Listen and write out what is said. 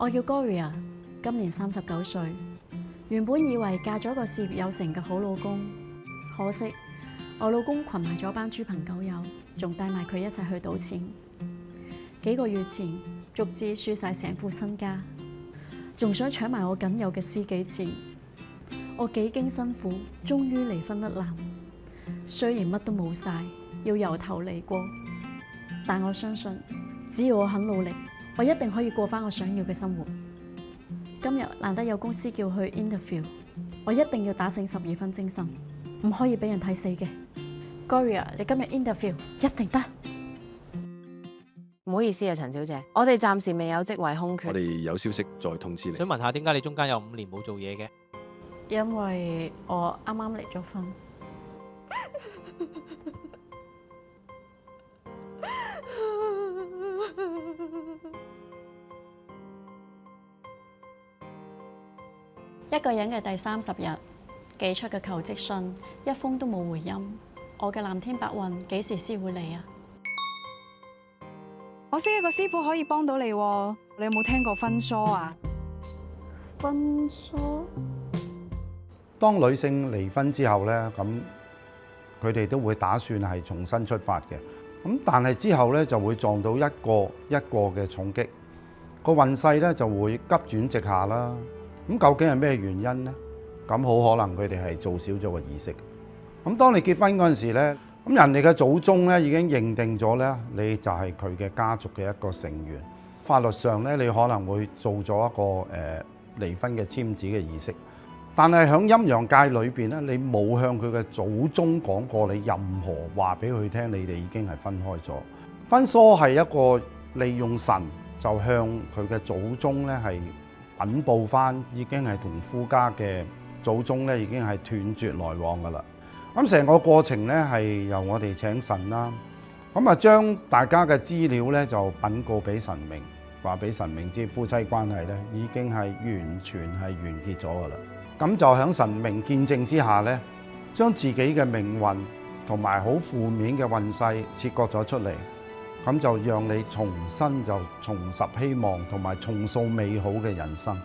我叫 Gloria， 今年39歲。原本以為嫁咗個事業有成嘅好老公，可惜我老公群埋咗班豬朋狗友，仲帶埋佢一齊去賭錢。幾個月前，足之輸晒成副身家，仲想搶埋我僅有嘅私己錢。我幾經辛苦，終於離婚甩難。雖然乜都冇晒，要由頭嚟過，但我相信，只要我肯努力，我一定可以過返我想要嘅生活。今日難得有公司叫去 interview， 我一定要打醒12分精神，唔可以俾人睇死嘅。Gloria， 你今日 interview 一定得。唔好意思啊，陳小姐，我哋暫時未有職位空缺。我哋有消息再通知你。想問下點解你中間有5年冇做嘢嘅？因為我啱啱離咗婚。一個人嘅第30日，寄出嘅求職信一封都冇回音。我嘅藍天白雲幾時先會嚟啊？我識一個師傅可以幫到你喎，你有冇聽過分梳啊？分梳？當女性離婚之後咧，咁佢哋都會打算係重新出發嘅。咁但係之後咧就會撞到一個嘅重擊，個運勢咧就會急轉直下啦。咁究竟係咩原因呢？咁好可能佢哋係做少咗個儀式。咁當你結婚嗰陣時咧，咁人哋嘅祖宗咧已經認定咗咧，你就係佢嘅家族嘅一個成員。法律上咧，你可能會做咗一個離婚嘅簽字嘅儀式。但係喺陰陽界裏邊咧，你冇向佢嘅祖宗講過你任何話俾佢聽，你哋已經係分開咗。分梳係一個利用神就向佢嘅祖宗咧係稟報翻，已經係同夫家嘅祖宗咧已經係斷絕來往噶啦。咁成個過程咧係由我哋請神啦，咁啊將大家嘅資料咧就稟告俾神明，話俾神明知夫妻關係咧已經係完全係完結咗噶啦。咁就喺神明見證之下咧，將自己嘅命運同埋好負面嘅運勢切割咗出嚟，咁就讓你重新就重拾希望同埋重塑美好嘅人生。